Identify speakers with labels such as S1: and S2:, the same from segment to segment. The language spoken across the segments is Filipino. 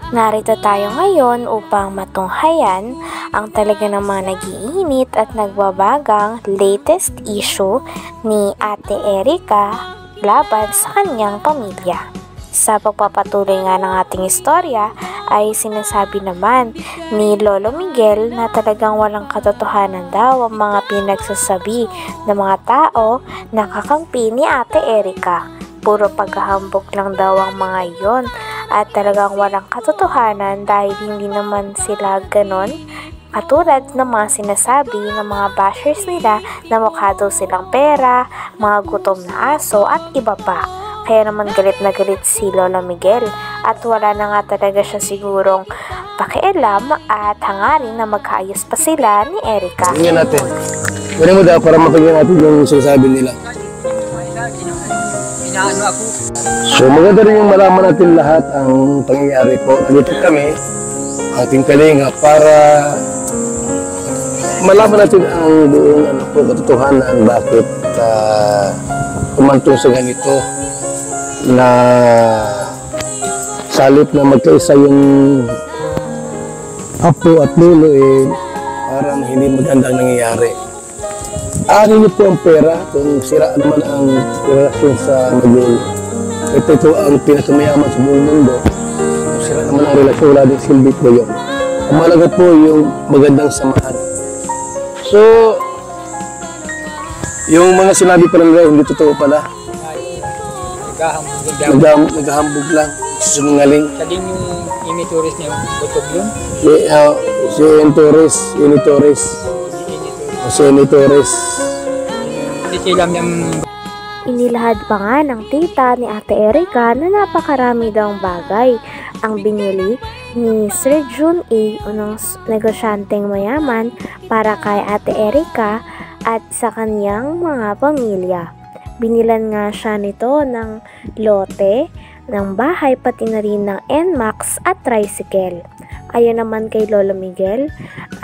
S1: Narito tayo ngayon upang matunghayan ang talaga namang nag-iinit at nagbabagang latest issue ni Ate Erica laban sa kanyang pamilya. Sa pagpapatuloy nga ng ating istorya ay sinasabi naman ni Lolo Miguel na talagang walang katotohanan daw ang mga pinagsasabi ng mga tao na kakampi ni Ate Erica. Puro paghahambog lang daw ang mga iyon at talagang walang katotohanan dahil hindi naman sila ganon katulad ng mga sinasabi ng mga bashers nila na mukha daw silang pera, mga gutom na aso at iba pa. Kaya naman galit na galit si Lolo Miguel at wala na nga talaga siya sigurong pakialam at hangarin na magkaayos pa sila ni Erica.
S2: Tingnan natin. Pwede mo daw para mapagyan natin yung sinasabi nila. So maganda rin yung malaman natin lahat ang pangyayari po. Nandito kami, ating kalinga, para malaman natin ang buong katotohanan bakit kumantong sa ganito na salip na magkaisa yung apo at lolo parang hindi magandang nangyayari. Ano niyo po ang pera kung sira naman ang relasyon sa magulo. Ito ang pinakamayaman sa buong mundo. Kung sira naman ang relasyon, wala din silbi po yun. Ang mahalaga po yung magandang samahan. So, yung mga sinabi pa lang hindi totoo pala. Naghahambog lang. Susungaling.
S3: Sa din yung Initoris niya, butog yun?
S2: Si Initoris.
S1: Inilahad pa nga ng tita ni Ate Erica na napakarami daw bagay ang binili ni Sir Jun A. o ng negosyanteng mayaman para kay Ate Erica at sa kanyang mga pamilya. Binilan nga siya nito ng lote, ng bahay, pati na rin ng NMAX at tricycle. Ayon naman kay Lolo Miguel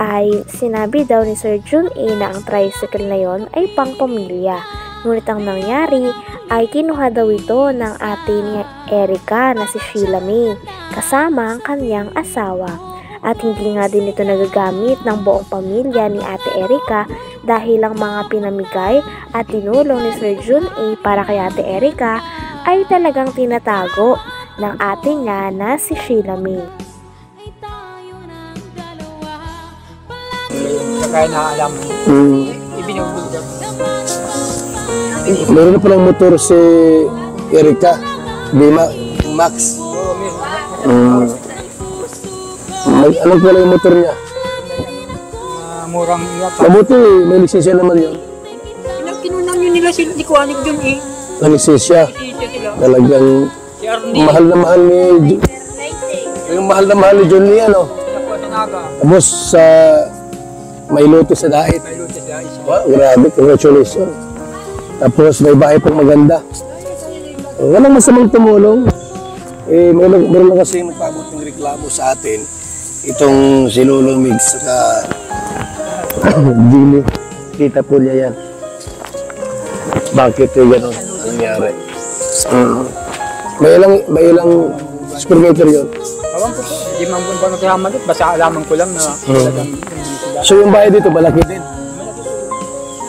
S1: ay sinabi daw ni Sir Jun A na ang tricycle na yon ay pang pamilya. Ngunit ang nangyari ay kinuha daw ito ng ate ni Erica na si Sheila May kasama ang kanyang asawa. At hindi nga din ito nagagamit ng buong pamilya ni Ate Erica dahil ang mga pinamigay at tinulong ni Sir Jun A para kay Ate Erica ay talagang tinatago ng ate niya na si Sheila May.
S3: Kaya na alam mo, ibinubog daw.
S2: Meron na palang motor si Erica, Max.
S3: Oo, meron.
S2: Anong pala yung motor niya?
S3: Murang iya pa.
S2: Mabuti, may lisensya naman yun.
S3: Kinunang yun nila sila, di ko anig dun eh.
S2: Ang lisensya, talagang
S3: Si Arnie.
S2: mahal na mahal ni yung mahal na mahal ni John Lee, ano? Tapos sa may lote sa Dait. Wow, grabe, congratulations. Tapos may bahay pang maganda. Walang masamang tumulong. Meron lang kasi magpabot ng reklamo sa atin. Itong si Lolo Mig saka Jimmy. Kita po niya yan. Bakit yung gano'n? Anong nangyari? May ilang supermeter yun.
S3: Awan ko po, hindi man po ba nagkahamalit. Basta alaman ko lang na talagang
S2: So yung bahay dito, malaki din?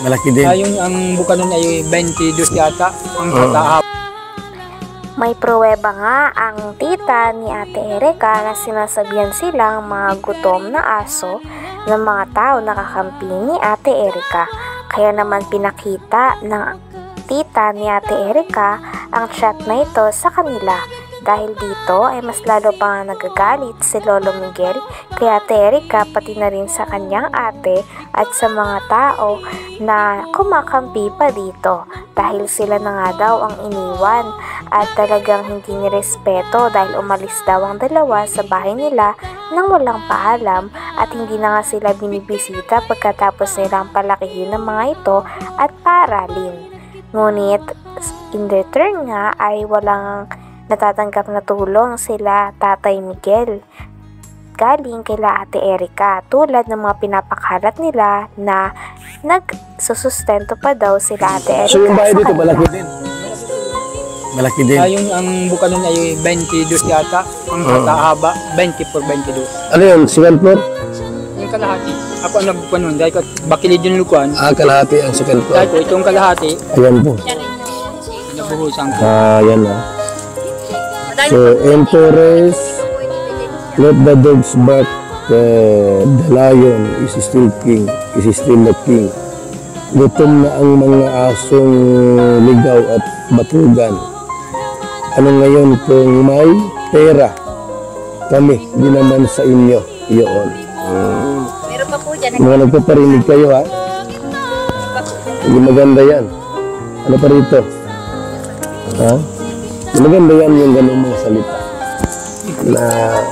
S2: Malaki din.
S3: yung ang buka nun ay 22 yata. Ang katahap.
S1: May pruweba nga ang tita ni Ate Erica na sinasabihan silang mga gutom na aso ng mga tao na kakampi ni Ate Erica. Kaya naman pinakita ng tita ni Ate Erica ang chat na ito sa kanila. Dahil dito ay mas lalo pa nagagalit si Lolo Miguel kay Ate Erica pati na rin sa kanyang ate at sa mga tao na kumakampi pa dito dahil sila na nga daw ang iniwan at talagang hindi nirespeto dahil umalis daw ang dalawa sa bahay nila nang walang paalam at hindi na nga sila binibisita pagkatapos nilang palakihin ng mga ito at paaralin. Ngunit in return nga ay walang natatanggap na tulong sila Tatay Miguel galing kila Ate Erica tulad ng mga pinapakalat nila na nagsusustento pa daw sila Ate Erica.
S2: So yung bahay dito malaki din? Malaki din.
S3: Yung ang buka nun ay 22 yata. Ang haba, 24, 22.
S2: Ano yun? Second floor?
S3: Yung kalahati. Ako ang nagbuka nun. Dahil ko bakilid yung lukuan.
S2: Kalahati ang second floor.
S3: Dahil ko itong kalahati.
S2: Ayan po.
S3: Nabuhusan ko.
S2: Ayan na. So, Empress, let the dogs bark. The lion is still king. Is still the king. Gutom na ang mga asong ligaw at batugan. Ano ngayon kung may pera? Kami, di naman sa inyo. Iyon.
S4: Meron pa po dyan.
S2: Mga nagpaparinig kayo ha? Hindi maganda yan. Ano pa rito? Ha? Hindi maganda yan yung ganung mga salita. Na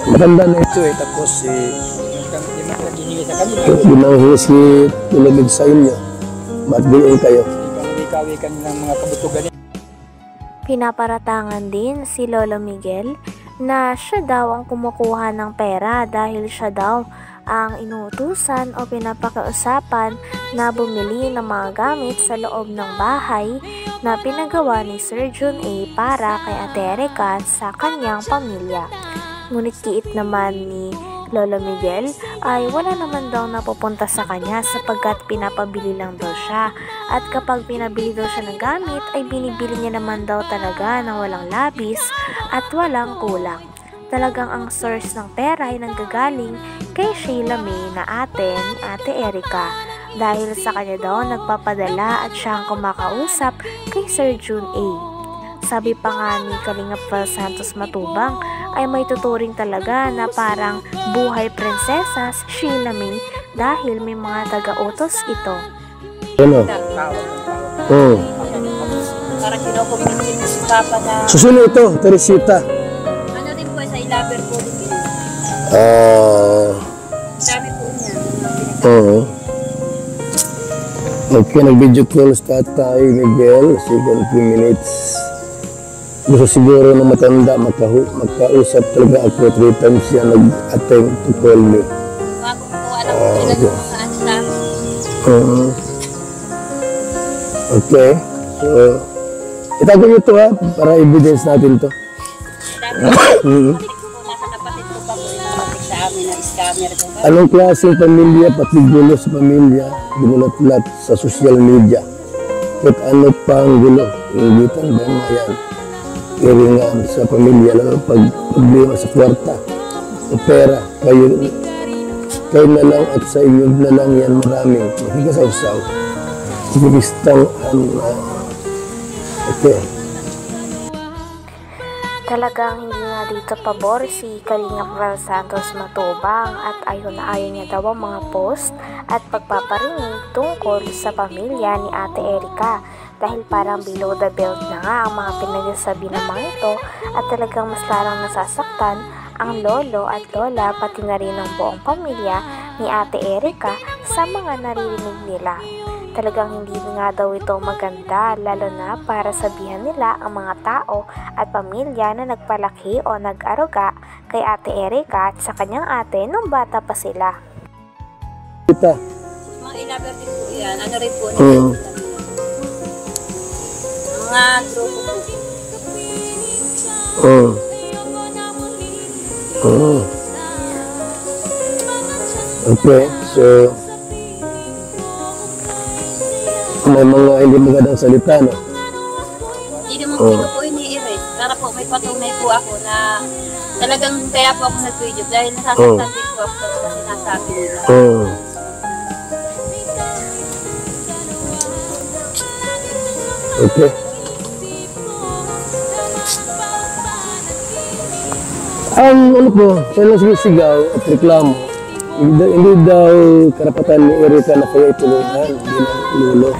S2: matanda na ito eh. Tapos ginanghisit tulad sa inyo. Ba't diin kayo?
S3: Ikaw-ikawi ka nilang mga kabutugan.
S1: Pinaparatangan din si Lolo Miguel na siya daw ang kumukuha ng pera dahil siya daw ang inuutusan o pinapakausapan na bumili ng mga gamit sa loob ng bahay na pinagawa ni Sir Jun A para kay Ate Erica sa kanyang pamilya. Ngunit kiit naman ni Lolo Miguel ay wala naman daw napupunta sa kanya sapagkat pinapabili lang daw siya, at kapag pinabili daw siya ng gamit ay binibili niya naman daw talaga ng walang labis at walang kulang. Talagang ang source ng pera ay nanggagaling kay Sheila May na ate ni Ate Erica, dahil sa kanya daw nagpapadala at siya ang kumakausap kay Sir Jun A. Sabi pa nga ni Kalingap Val Santos Matubang ay may tuturing talaga na parang buhay prinsesa si Sheila May dahil may mga taga-utos ito.
S2: Ano?
S4: Parang kinukumpinsin mo si Papa na
S2: Susunod ito, Teresita.
S4: ano din po sa ilaber po din. Dami po niya.
S2: Oo. Okay, nag-video call sa Tatay Miguel, 3 minutes. Gusto siguro na matanda, makausap talaga ako 3 times siya nag-attempt to call me.
S4: Bago po alam ko sila kung saan sila.
S2: Okay, so itago nyo ito ha, para evidence natin to.
S4: Dami po nasa kapatid ko pa po yung sa amin na scammer ko.
S2: Anong klaseng pamilya, pati gulo sa pamilya, ginulat-lat sa social media. At ano pang gulo, ingitan ba mga yan? Iringan sa pamilya, lalo pag problema sa kwarta, o pera, kayo na lang at sa inyo na lang yan maraming mahigasaw-saw. Sinibistang okay.
S1: Talagang hindi nga dito pabor si Kalingap Val Santos Matubang at ayaw na ayaw niya daw ang mga post at pagpaparinig tungkol sa pamilya ni Ate Erica, dahil parang below the belt na nga ang mga pinagsasabi ng mga ito at talagang mas larang nasasaktan ang lolo at lola pati na rin ang buong pamilya ni Ate Erica sa mga naririnig nila. Talagang hindi nga daw ito maganda, lalo na para sabihan nila ang mga tao at pamilya na nagpalaki o nag-aruga kay Ate Erica at sa kanyang ate nung bata pa sila.
S2: Kita.
S4: Mga ilaber din po yan. Ano rin po mga grupo po.
S2: Okay, so may mga hindi magandang salita, no?
S4: Hindi naman ko po ini-erase. Para po may patunay po ako na talagang kaya po ako nag-video dahil nasasaktan din po ako sa mga sinasabi nila.
S2: Okay. Ang ano po, kailang sisigaw at reklamo, hindi daw karapatan ni Erica na kaya itulungan, hindi ng lulo.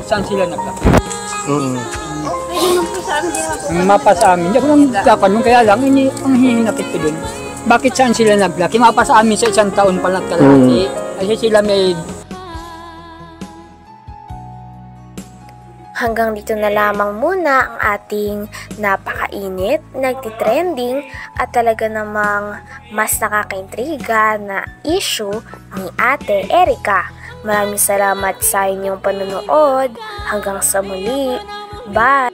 S3: Saan sila naglaki?
S4: Pwede naman po sa amin, hindi naman po.
S3: Mapa sa amin. Hindi ako nang kapanong, kaya lang, ang hihinapit ko dun. Bakit saan sila naglaki? Mapa sa amin sa 1 taon pa lang kalahati. Kasi sila may...
S1: Hanggang dito na lamang muna ang ating napakainit, nagtitrending at talaga namang mas nakakaintriga na issue ni Ate Erica. Maraming salamat sa inyong panonood. Hanggang sa muli. Bye!